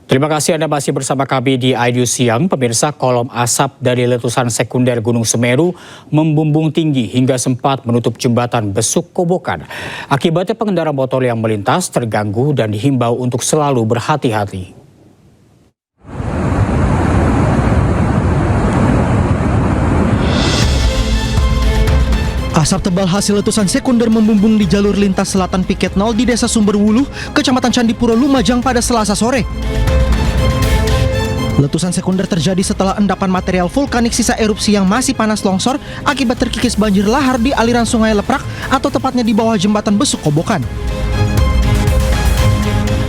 Terima kasih Anda masih bersama kami di iNews Siang. Pemirsa, kolom asap dari letusan sekunder Gunung Semeru membumbung tinggi hingga sempat menutup jembatan Besuk Kobokan. Akibatnya pengendara motor yang melintas terganggu dan dihimbau untuk selalu berhati-hati. Asap tebal hasil letusan sekunder membumbung di jalur lintas selatan Piket 0 di Desa Sumberwuluh, Kecamatan Candipuro, Lumajang pada Selasa sore. Letusan sekunder terjadi setelah endapan material vulkanik sisa erupsi yang masih panas longsor akibat terkikis banjir lahar di aliran Sungai Leprak atau tepatnya di bawah jembatan Besuk Kobokan.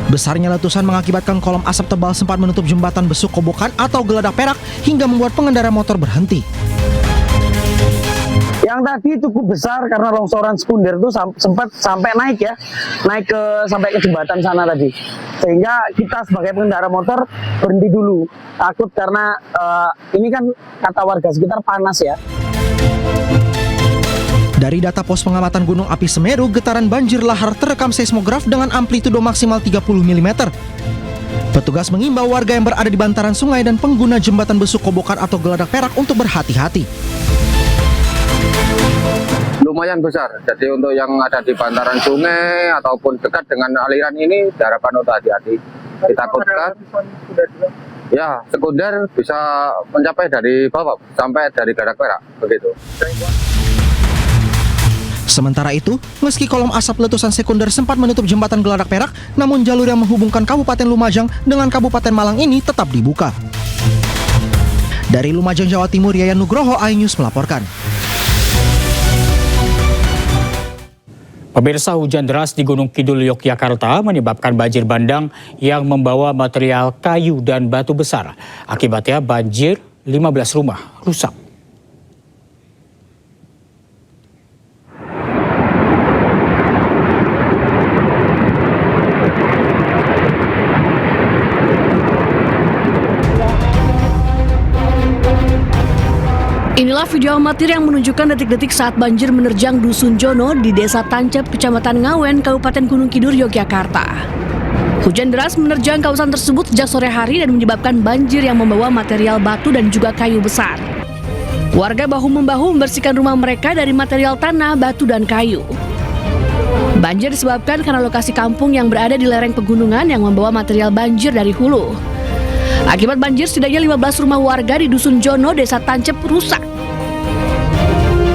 Besarnya letusan mengakibatkan kolom asap tebal sempat menutup jembatan Besuk Kobokan atau Geladak Perak hingga membuat pengendara motor berhenti. Yang tadi cukup besar karena longsoran sekunder itu sempat sampai naik sampai ke jembatan sana tadi, sehingga kita sebagai pengendara motor berhenti dulu, takut karena ini kan kata warga sekitar panas ya. Dari data pos pengamatan Gunung Api Semeru, getaran banjir lahar terekam seismograf dengan amplitudo maksimal 30 mm. Petugas mengimbau warga yang berada di bantaran sungai dan pengguna jembatan Besuk Kobokan atau Geladak Perak untuk berhati-hati. Lumayan besar, jadi untuk yang ada di bantaran sungai ataupun dekat dengan aliran ini diharapkan untuk hati-hati. Ditakutkan ya sekunder bisa mencapai dari bawah sampai dari Geladak Perak begitu. Sementara itu, meski kolom asap letusan sekunder sempat menutup jembatan Geladak Perak, namun jalur yang menghubungkan Kabupaten Lumajang dengan Kabupaten Malang ini tetap dibuka. Dari Lumajang, Jawa Timur, Yayan Nugroho, iNews melaporkan. Pemirsa, hujan deras di Gunung Kidul, Yogyakarta menyebabkan banjir bandang yang membawa material kayu dan batu besar. Akibatnya banjir 15 rumah rusak. Inilah video amatir yang menunjukkan detik-detik saat banjir menerjang Dusun Jono di Desa Tancep, Kecamatan Ngawen, Kabupaten Gunung Kidul, Yogyakarta. Hujan deras menerjang kawasan tersebut sejak sore hari dan menyebabkan banjir yang membawa material batu dan juga kayu besar. Warga bahu-membahu membersihkan rumah mereka dari material tanah, batu, dan kayu. Banjir disebabkan karena lokasi kampung yang berada di lereng pegunungan yang membawa material banjir dari hulu. Akibat banjir, setidaknya 15 rumah warga di Dusun Jono, Desa Tancep rusak.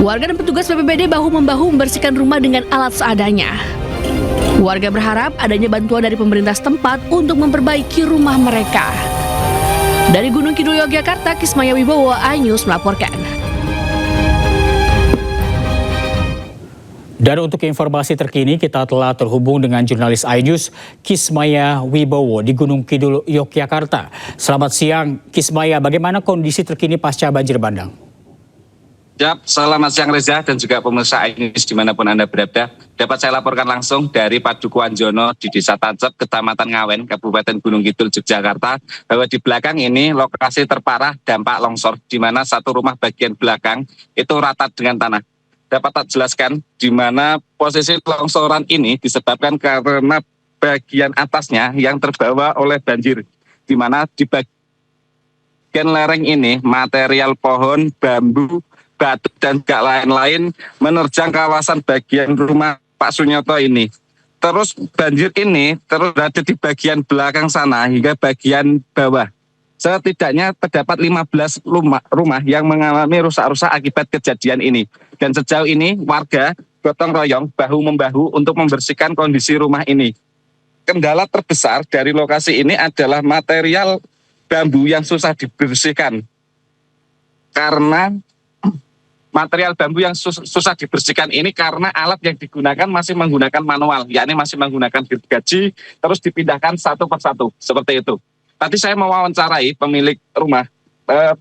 Warga dan petugas BPBD bahu-membahu membersihkan rumah dengan alat seadanya. Warga berharap adanya bantuan dari pemerintah setempat untuk memperbaiki rumah mereka. Dari Gunung Kidul, Yogyakarta, Kismaya Wibowo, iNews melaporkan. Dan untuk informasi terkini, kita telah terhubung dengan jurnalis iNews Kismaya Wibowo di Gunung Kidul, Yogyakarta. Selamat siang Kismaya, bagaimana kondisi terkini pasca banjir bandang? Ya, selamat siang Reza dan juga pemirsa iNews dimanapun Anda berada. Dapat saya laporkan langsung dari Padukuhan Jono di Desa Tancep, Kecamatan Ngawen, Kabupaten Gunung Kidul, Yogyakarta, bahwa di belakang ini lokasi terparah dampak longsor, di mana satu rumah bagian belakang itu rata dengan tanah. Dapat tak jelaskan di mana posisi longsoran ini disebabkan karena bagian atasnya yang terbawa oleh banjir, di mana di bagian lereng ini material pohon, bambu, batu dan gak lain-lain menerjang kawasan bagian rumah Pak Sunyoto ini. Terus banjir ini terus berada di bagian belakang sana hingga bagian bawah. Setidaknya terdapat 15 rumah yang mengalami rusak-rusak akibat kejadian ini. Dan sejauh ini warga gotong royong bahu-membahu untuk membersihkan kondisi rumah ini. Kendala terbesar dari lokasi ini adalah material bambu yang susah dibersihkan. Karena material bambu yang susah dibersihkan ini karena alat yang digunakan masih menggunakan manual, yakni masih menggunakan gergaji, terus dipindahkan satu persatu, seperti itu. Tadi saya mewawancarai pemilik rumah,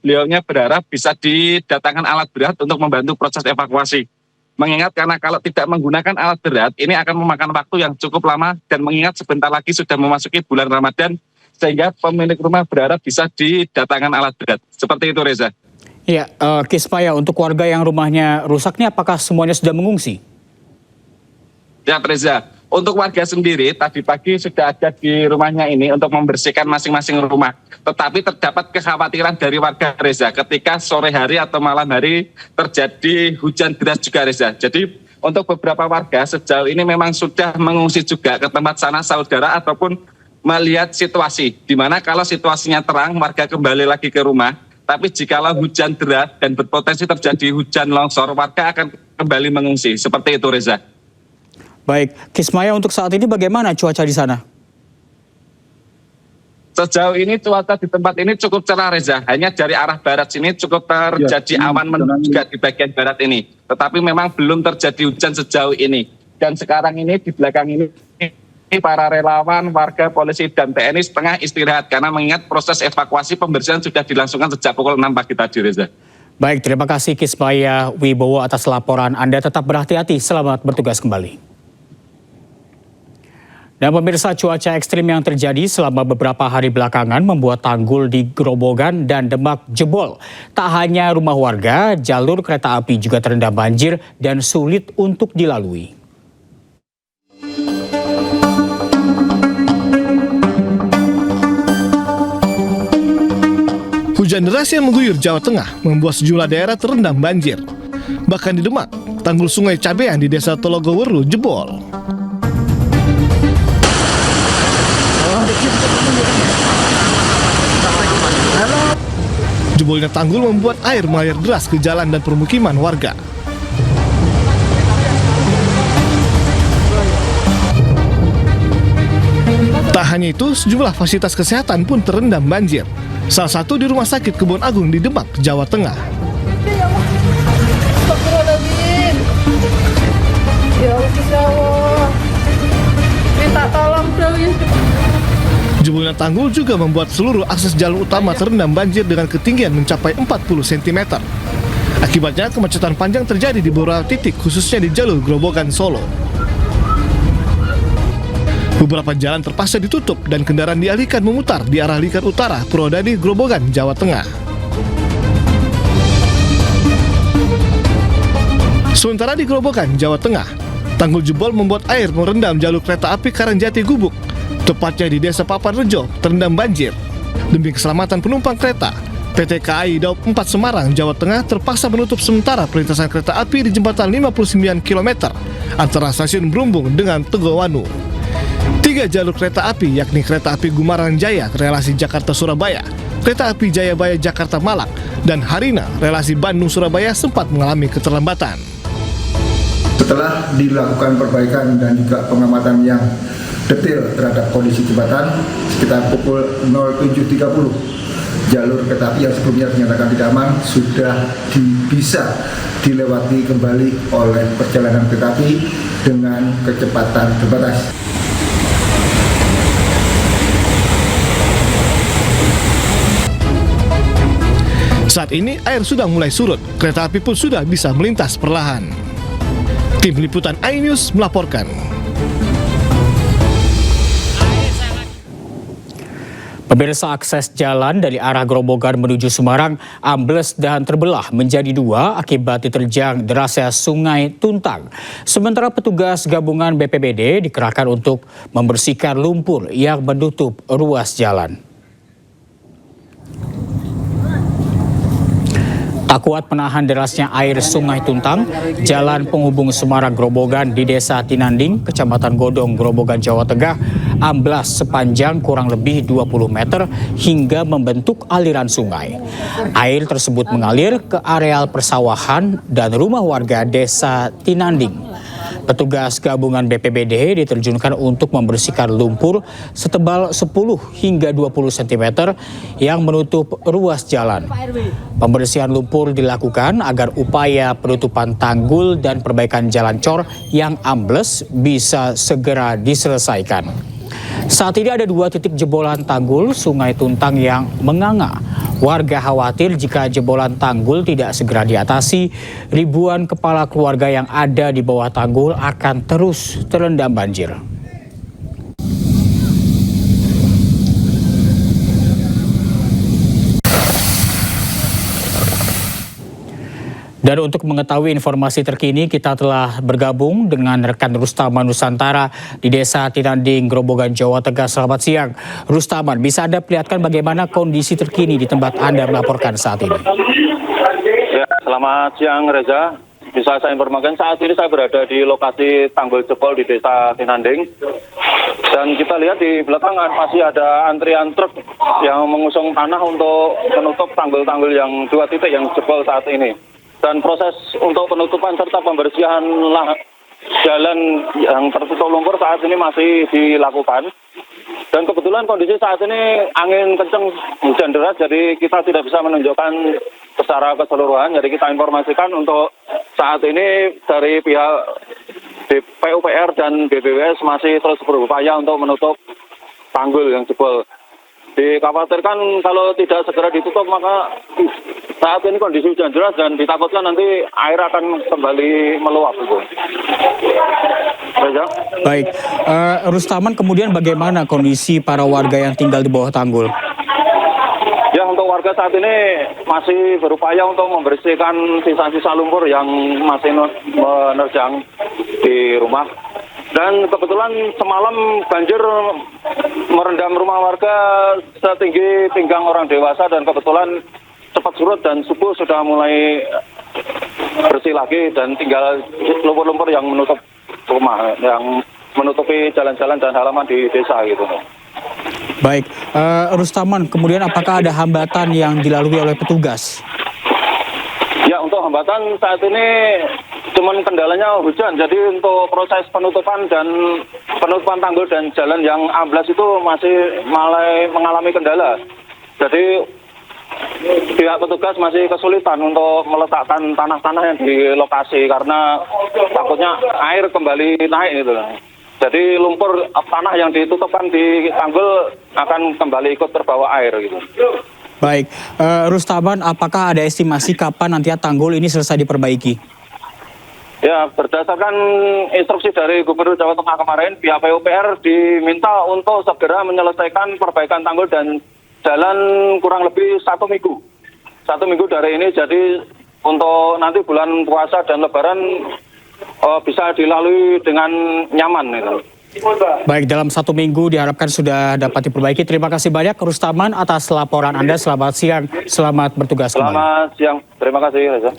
beliaunya berharap bisa didatangkan alat berat untuk membantu proses evakuasi. Mengingat karena kalau tidak menggunakan alat berat, ini akan memakan waktu yang cukup lama dan mengingat sebentar lagi sudah memasuki bulan Ramadan, sehingga pemilik rumah berharap bisa didatangkan alat berat. Seperti itu Reza. Ya, Kismaya, untuk warga yang rumahnya rusak ini apakah semuanya sudah mengungsi? Ya Reza, untuk warga sendiri tadi pagi sudah ada di rumahnya ini untuk membersihkan masing-masing rumah. Tetapi terdapat kekhawatiran dari warga, Reza, ketika sore hari atau malam hari terjadi hujan deras juga, Reza. Jadi untuk beberapa warga sejauh ini memang sudah mengungsi juga ke tempat sana saudara ataupun melihat situasi. Di mana kalau situasinya terang warga kembali lagi ke rumah. Tapi jikalau hujan deras dan berpotensi terjadi hujan longsor, warga akan kembali mengungsi. Seperti itu, Reza. Baik, Kismaya, untuk saat ini bagaimana cuaca di sana? Sejauh ini cuaca di tempat ini cukup cerah, Reza. Hanya dari arah barat sini cukup terjadi awan juga di bagian barat ini. Tetapi memang belum terjadi hujan sejauh ini. Dan sekarang ini di belakang ini para relawan, warga, polisi, dan TNI setengah istirahat karena mengingat proses evakuasi pembersihan sudah dilangsungkan sejak pukul 6 pagi tadi, Reza. Baik, terima kasih Kismaya Wibowo atas laporan Anda. Tetap berhati-hati, selamat bertugas kembali. Dan pemirsa, cuaca ekstrim yang terjadi selama beberapa hari belakangan membuat tanggul di Grobogan dan Demak jebol. Tak hanya rumah warga, jalur kereta api juga terendam banjir dan sulit untuk dilalui. Hujan deras yang mengguyur Jawa Tengah membuat sejumlah daerah terendam banjir. Bahkan di Demak, tanggul Sungai Cabean di Desa Tologoweru jebol. Jebolnya tanggul membuat air mengalir deras ke jalan dan permukiman warga. Tak hanya itu, sejumlah fasilitas kesehatan pun terendam banjir. Salah satu di Rumah Sakit Kebon Agung di Demak, Jawa Tengah. Minta tolong dong ya. Jebolnya tanggul juga membuat seluruh akses jalur utama terendam banjir dengan ketinggian mencapai 40 cm. Akibatnya kemacetan panjang terjadi di beberapa titik, khususnya di jalur Grobogan Solo. Beberapa jalan terpaksa ditutup dan kendaraan dialihkan memutar di arah Likat Utara, Purwodadi, Grobogan, Jawa Tengah. Sementara di Grobogan, Jawa Tengah, tanggul jebol membuat air merendam jalur kereta api Karangjati Gubuk, tepatnya di Desa Papan Rejo, terendam banjir. Demi keselamatan penumpang kereta, PT KAI Daup 4 Semarang, Jawa Tengah terpaksa menutup sementara perlintasan kereta api di jembatan 59 km antara stasiun Brumbung dengan Tegowanu. 3 jalur kereta api, yakni kereta api Gumaran Jaya relasi Jakarta-Surabaya, kereta api Jayabaya Jakarta-Malang, dan Harina relasi Bandung-Surabaya sempat mengalami keterlambatan. Setelah dilakukan perbaikan dan juga pengamatan yang detail terhadap kondisi jembatan, sekitar pukul 07.30, jalur kereta api yang sebelumnya dinyatakan tidak aman sudah bisa dilewati kembali oleh perjalanan kereta api dengan kecepatan terbatas. Saat ini air sudah mulai surut, kereta api pun sudah bisa melintas perlahan. Tim Liputan iNews melaporkan. Pemirsa, akses jalan dari arah Grobogan menuju Semarang ambles dan terbelah menjadi 2 akibat diterjang derasnya Sungai Tuntang. Sementara petugas gabungan BPBD dikerahkan untuk membersihkan lumpur yang menutup ruas jalan. Tak kuat menahan derasnya air Sungai Tuntang, jalan penghubung Semarang Grobogan di Desa Tinanding, Kecamatan Godong, Grobogan, Jawa Tengah, amblas sepanjang kurang lebih 20 meter hingga membentuk aliran sungai. Air tersebut mengalir ke areal persawahan dan rumah warga Desa Tinanding. Petugas gabungan BPBD diterjunkan untuk membersihkan lumpur setebal 10 hingga 20 cm yang menutup ruas jalan. Pembersihan lumpur dilakukan agar upaya penutupan tanggul dan perbaikan jalan cor yang ambles bisa segera diselesaikan. Saat ini ada 2 titik jebolan tanggul Sungai Tuntang yang menganga. Warga khawatir jika jebolan tanggul tidak segera diatasi, ribuan kepala keluarga yang ada di bawah tanggul akan terus terendam banjir. Dan untuk mengetahui informasi terkini, kita telah bergabung dengan rekan Rustaman Nusantara di Desa Tinanding, Grobogan, Jawa Tengah. Selamat siang, Rustaman. Bisa Anda perlihatkan bagaimana kondisi terkini di tempat Anda melaporkan saat ini? Ya, selamat siang Reza. Bisa saya informasikan saat ini saya berada di lokasi tanggul jebol di Desa Tinanding. Dan kita lihat di belakang masih ada antrian truk yang mengusung tanah untuk menutup tanggul-tanggul yang 2 titik yang jebol saat ini. Dan proses untuk penutupan serta pembersihan jalan yang tertutup lumpur saat ini masih dilakukan. Dan kebetulan kondisi saat ini angin kencang, hujan deras, jadi kita tidak bisa menunjukkan secara keseluruhan. Jadi kita informasikan untuk saat ini dari pihak PUPR dan BBWS masih terus berupaya untuk menutup tanggul yang jebol. Dikhawatirkan kalau tidak segera ditutup maka saat ini kondisi hujan deras dan ditakutkan nanti air akan kembali meluap. Baik, Rustaman, kemudian bagaimana kondisi para warga yang tinggal di bawah tanggul? Ya, untuk warga saat ini masih berupaya untuk membersihkan sisa-sisa lumpur yang masih menerjang di rumah. Dan kebetulan semalam banjir merendam rumah warga setinggi pinggang orang dewasa dan kebetulan cepat surut dan subuh sudah mulai bersih lagi dan tinggal lumpur-lumpur yang menutup rumah, yang menutupi jalan-jalan dan halaman di desa gitu. Baik, Rustaman, kemudian apakah ada hambatan yang dilalui oleh petugas? Ya, untuk hambatan saat ini cuman kendalanya hujan, jadi untuk proses penutupan tanggul dan jalan yang amblas itu masih mengalami kendala. Jadi pihak petugas masih kesulitan untuk meletakkan tanah-tanah yang di lokasi karena takutnya air kembali naik gitu. Jadi lumpur tanah yang ditutupkan di tanggul akan kembali ikut terbawa air gitu. Baik, Rustaman, apakah ada estimasi kapan nanti tanggul ini selesai diperbaiki? Ya, berdasarkan instruksi dari Gubernur Jawa Tengah kemarin, pihak PUPR diminta untuk segera menyelesaikan perbaikan tanggul dan jalan kurang lebih 1 minggu. 1 minggu dari ini, jadi untuk nanti bulan puasa dan lebaran bisa dilalui dengan nyaman. Gitu. Baik, dalam 1 minggu diharapkan sudah dapat diperbaiki. Terima kasih banyak Rustaman atas laporan Anda. Selamat siang, selamat bertugas kembali. Selamat siang, terima kasih Reza.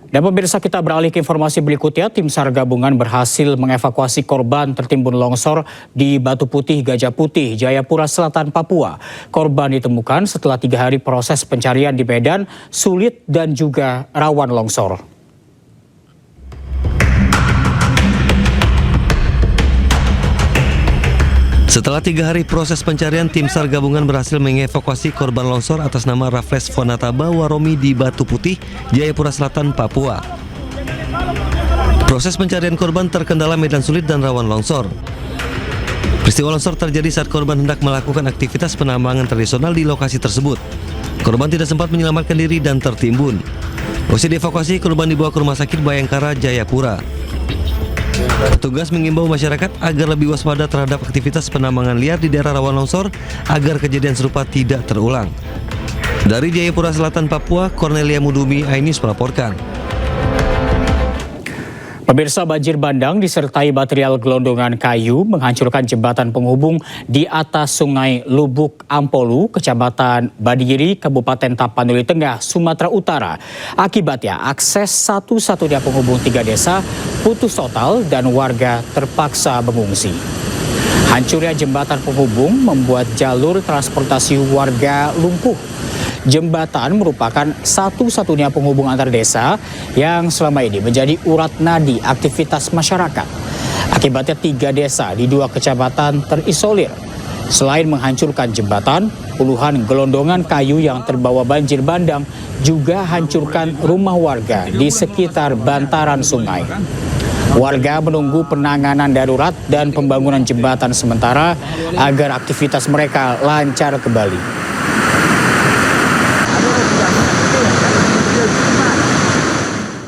Dan pemirsa, kita beralih ke informasi berikutnya. Tim SAR gabungan berhasil mengevakuasi korban tertimbun longsor di Batu Putih, Gajah Putih, Jayapura Selatan, Papua. Korban ditemukan setelah 3 hari proses pencarian di medan sulit dan juga rawan longsor. Setelah 3 hari proses pencarian, tim SAR gabungan berhasil mengevakuasi korban longsor atas nama Raffles Fonata Bawaromi di Batu Putih, Jayapura Selatan, Papua. Proses pencarian korban terkendala medan sulit dan rawan longsor. Peristiwa longsor terjadi saat korban hendak melakukan aktivitas penambangan tradisional di lokasi tersebut. Korban tidak sempat menyelamatkan diri dan tertimbun. Usai dievakuasi, korban dibawa ke Rumah Sakit Bayangkara, Jayapura. Petugas mengimbau masyarakat agar lebih waspada terhadap aktivitas penambangan liar di daerah rawan longsor agar kejadian serupa tidak terulang. Dari Jayapura Selatan, Papua, Cornelia Mudumi, iNews melaporkan. Pemirsa, banjir bandang disertai material gelondongan kayu menghancurkan jembatan penghubung di atas Sungai Lubuk Ampolu, Kecamatan Badiri, Kabupaten Tapanuli Tengah, Sumatera Utara. Akibatnya akses satu-satunya penghubung 3 desa putus total dan warga terpaksa mengungsi. Hancurnya jembatan penghubung membuat jalur transportasi warga lumpuh. Jembatan merupakan satu-satunya penghubung antar desa yang selama ini menjadi urat nadi aktivitas masyarakat. Akibatnya 3 desa di 2 kecamatan terisolir. Selain menghancurkan jembatan, puluhan gelondongan kayu yang terbawa banjir bandang juga hancurkan rumah warga di sekitar bantaran sungai. Warga menunggu penanganan darurat dan pembangunan jembatan sementara agar aktivitas mereka lancar kembali.